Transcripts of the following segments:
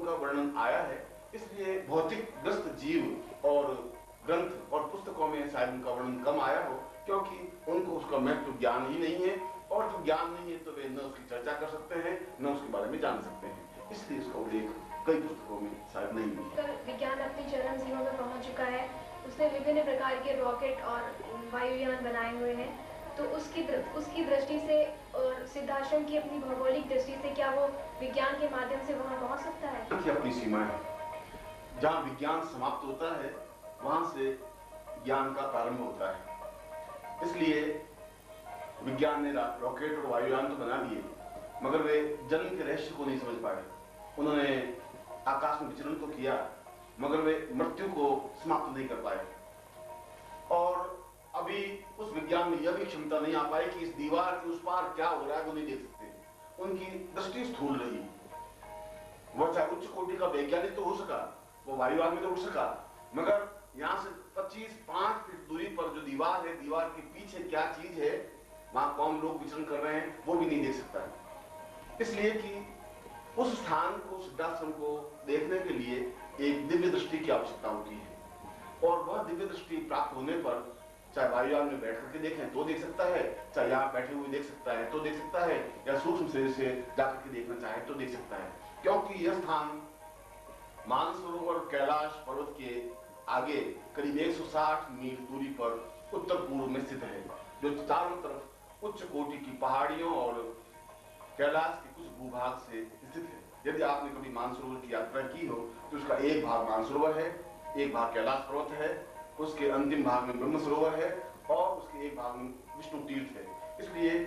का वर्णन आया है, इसलिए भौतिक ग्रस्त जीव और ग्रंथ और पुस्तकों में शायद उनका वर्णन कम आया हो, क्योंकि उनको उसका महत्व ज्ञान ही नहीं है, और जो ज्ञान नहीं है तो वे न उसकी चर्चा कर सकते हैं, न उसके बारे में जान सकते हैं। इसलिए इसका उल्लेख कई पुस्तकों में शायद नहीं है। विज्ञान अपनी चरम सीमा में पहुंच चुका है, उसने विभिन्न प्रकार के रॉकेट और वायुयान बनाए हुए हैं, तो उसकी दृष्टि से और सिद्धाश्रम की अपनी भौगोलिक दृष्टि से क्या वो विज्ञान के माध्यम से वहां पहुंच सकता है? की अपनी सीमा है। जहां विज्ञान समाप्त होता है वहां से ज्ञान का प्रारंभ होता है। इसलिए विज्ञान ने रॉकेट और वायुयान तो बना लिए, मगर वे जन्म के रहस्य को नहीं समझ पाए। उन्होंने आकाश में विचरण तो किया, मगर वे मृत्यु को समाप्त नहीं कर पाए। और अभी उस विज्ञान में यह भी क्षमता नहीं आ पाई कि इस दीवार के उस पार क्या हो रहा है वो नहीं देख सकते। उनकी दृष्टि स्थूल रही। वह चाहे उच्च कोटि का वैज्ञानिक तो हो सका, वो वायुयान में तो उड़ सका, मगर यहाँ से 25-5 फीट दूरी पर जो दीवार है, दीवार के पीछे क्या चीज है, वहां कौन लोग विचरण कर रहे हैं, वो भी नहीं देख सकता है। इसलिए कि उस स्थान को, सिद्धाश्रम को देखने के लिए एक दिव्य दृष्टि की आवश्यकता होती है, और वह दिव्य दृष्टि प्राप्त होने पर चाहे वायुयान में बैठ करके देखें तो देख सकता है, चाहे यहाँ बैठे हुए देख सकता है तो देख सकता है, या सूक्ष्म शरीर से जाकर के देखना चाहे तो देख सकता है। क्योंकि यह स्थान मानसरोवर कैलाश पर्वत के आगे करीब 160 मील दूरी पर उत्तर पूर्व में स्थित है, जो चारों तरफ उच्च कोटि की पहाड़ियों और कैलाश के कुछ भूभाग से स्थित है। यदि आपने कभी मानसरोवर की यात्रा की हो तो उसका एक भाग मानसरोवर है, एक भाग कैलाश पर्वत है, उसके अंतिम भाग में ब्रह्म सरोवर है, और उसके एक भाग में विष्णु तीर्थ है। इसलिए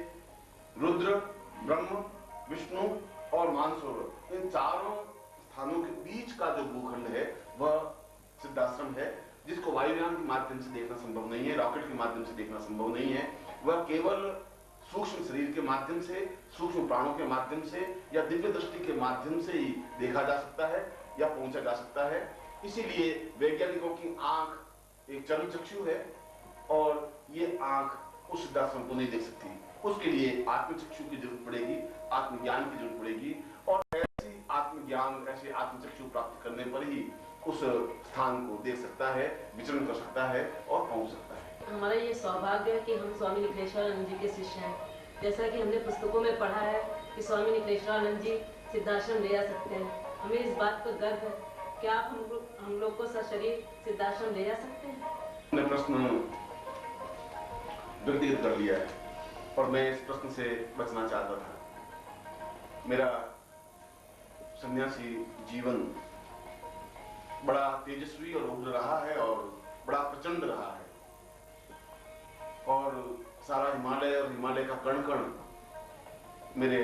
रुद्र, ब्रह्म, विष्णु और मानसरोवर, इन चारों स्थानों के बीच का जो भूखंड है वह सिद्धाश्रम है, जिसको वायुयान के माध्यम से देखना संभव नहीं है, रॉकेट के माध्यम से देखना संभव नहीं है। वह केवल सूक्ष्म शरीर के माध्यम से, सूक्ष्म प्राणों के माध्यम से या दिव्य दृष्टि के माध्यम से ही देखा जा सकता है या पहुंचा जा सकता है। इसीलिए वैज्ञानिकों की आंख एक चरम चक्षु है, और ये आंख उस सिद्धाश्रम को नहीं देख सकती। उसके लिए आत्मचक्षु की जरूरत पड़ेगी, आत्मज्ञान की जरूरत पड़ेगी, और ऐसी आत्मज्ञान, ऐसे आत्मचक्षु प्राप्त करने पर ही उस स्थान को देख सकता है, विचरण कर सकता है और पहुंच सकता है। हमारा ये सौभाग्य है कि हम स्वामी निखिलेश्वरानंद जी के शिष्य हैं। जैसा कि हमने पुस्तकों में पढ़ा है कि स्वामी निखिलेश्वरानंद जी सिद्धाश्रम ले जा सकते हैं, हमें इस बात पर गर्व है। क्या आप हम लोग को सशरीर सिद्धाश्रम ले जा सकते हैं? मैंने प्रश्न व्यक्तिगत कर लिया है, और मैं इस प्रश्न से बचना चाहता था। मेरा सन्यासी जीवन बड़ा तेजस्वी और उग्र रहा है, और बड़ा प्रचंड रहा है, और सारा हिमालय और हिमालय का कण कण मेरे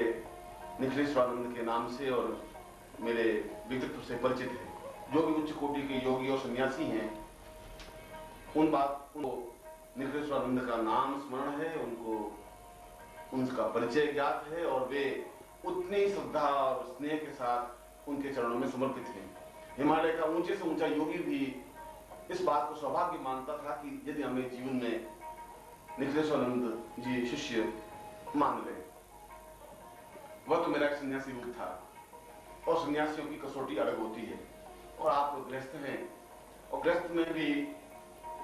निखिलेश्वरानंद के नाम से और मेरे व्यक्तित्व से परिचित है। जो भी उच्च कोटि के योगी और सन्यासी हैं, उनको निखिलेश्वरानंद का नाम स्मरण है, उनको उनका परिचय ज्ञात है, और वे उतनी श्रद्धा और स्नेह के साथ उनके चरणों में समर्पित हैं। हिमालय का ऊंचे से ऊंचा योगी भी इस बात को सौभाग्य मानता था कि यदि हमें जीवन में निखिलेश्वरानंद जी शिष्य मान ले। वह तो मेरा एक सन्यासी रूप था, और सन्यासियों की कसौटी अलग होती है, और आप लोग गृहस्थ हैं, और गृहस्थ में भी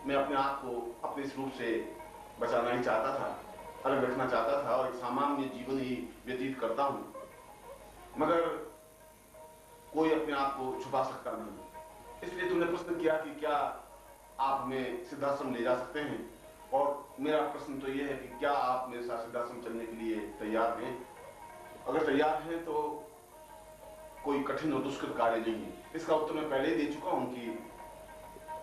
मैं अपने आप को अपने इस रूप से बचाना ही चाहता था, अलग रखना चाहता था, और एक सामान्य जीवन ही व्यतीत करता हूं, मगर कोई अपने आप को छुपा सकता नहीं। इसलिए तुमने प्रश्न किया कि क्या आप हमें सिद्धाश्रम ले जा सकते हैं, और मेरा प्रश्न तो यह है कि क्या आप मेरे साथ सिद्धाश्रम चलने के लिए तैयार हैं? अगर तैयार हैं तो कोई कठिन और दुष्कर कार्य नहीं है। इसका उत्तर मैं पहले ही दे चुका हूं कि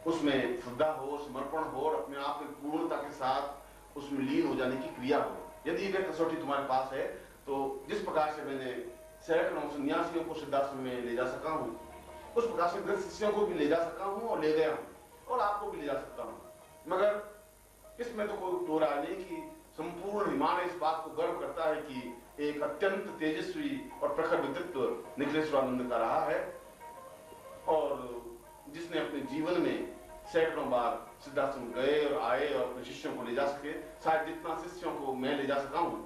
उसमें श्रद्धा हो, समर्पण हो, और अपने आप में पूर्णता के साथ उसमें लीन हो जाने की क्रिया हो। यदि यह कसौटी तुम्हारे पास है तो जिस प्रकार से मैंने सैकड़ों सन्यासियों को सिद्धाश्रम में ले जा सका हूं, उस प्रकार से गृहस्थ शिष्यों को भी ले जा सका हूं और ले गया हूं, और आपको भी ले जा सकता हूं। मगर इसमें तो कोई दो राय नहीं कि संपूर्ण हिमालय इस बात को गर्व करता है कि एक अत्यंत तेजस्वी और प्रखर व्यक्तित्व निखिलेश्वरानंद का रहा है, और जिसने अपने जीवन में सैकड़ों बार सिद्धाश्रम गए और आए और अपने शिष्यों को ले जा सके। शायद जितना शिष्यों को मैं ले जा सका हूं,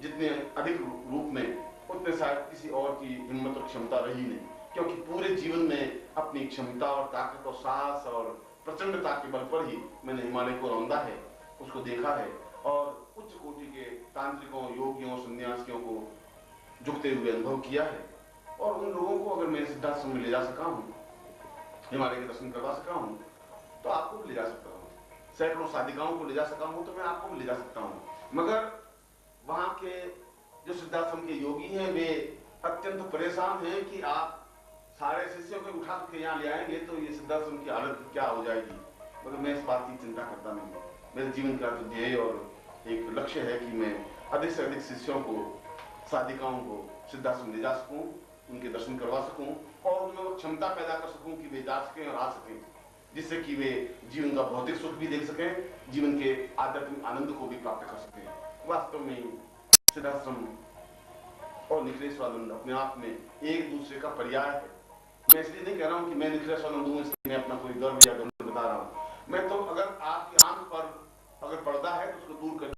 जितने अधिक रूप में, उतने शायद किसी और की हिम्मत और क्षमता रही नहीं। क्योंकि पूरे जीवन में अपनी क्षमता और ताकत और साहस और प्रचंडता के बल पर ही मैंने हिमालय को रौंदा है, उसको देखा है और उच्च कोटि के तांत्रिकों, योगियों, सन्यासियों को झुकते हुए अनुभव किया है। और उन लोगों को अगर मैं सिद्धाश्रम में ले जा सका हूँ, हिमालय के दर्शन करवा सका हूँ, तो आपको भी ले जा सकता हूँ। सैकड़ों साधिकाओं को ले जा सका हूँ, तो मैं आपको भी ले जा सकता हूँ। मगर वहां के जो सिद्धाश्रम के योगी हैं, वे अत्यंत परेशान हैं कि आप सारे शिष्यों को उठा के यहाँ ले आएंगे तो ये सिद्धाश्रम की हालत क्या हो जाएगी। मगर मैं इस बात की चिंता करता नहीं। मेरे जीवन का तो ध्येय और एक लक्ष्य है कि मैं अधिक से अधिक शिष्यों को, साधिकाओं को सिद्धाश्रम ले जा सकूं, उनके दर्शन करवा सकूं और उनमें वो क्षमता पैदा कर सकूं कि वे जा सकें और आ सकें, जिससे कि वे जीवन का भौतिक सुख भी देख सकें, जीवन के आध्यात्मिक आनंद को भी प्राप्त कर सकें। वास्तव में सिद्धाश्रम और निखिलेश्वरानंद अपने आप में एक दूसरे का पर्याय है। मैं इसलिए नहीं कह रहा हूं कि मैं निखिलेश्वरानंद हूं इसलिए मैं अपना कोई गर्व या गंभ बता रहा हूं। मैं तो अगर आपकी आंख पर अगर पर्दा है तो उसको दूर कर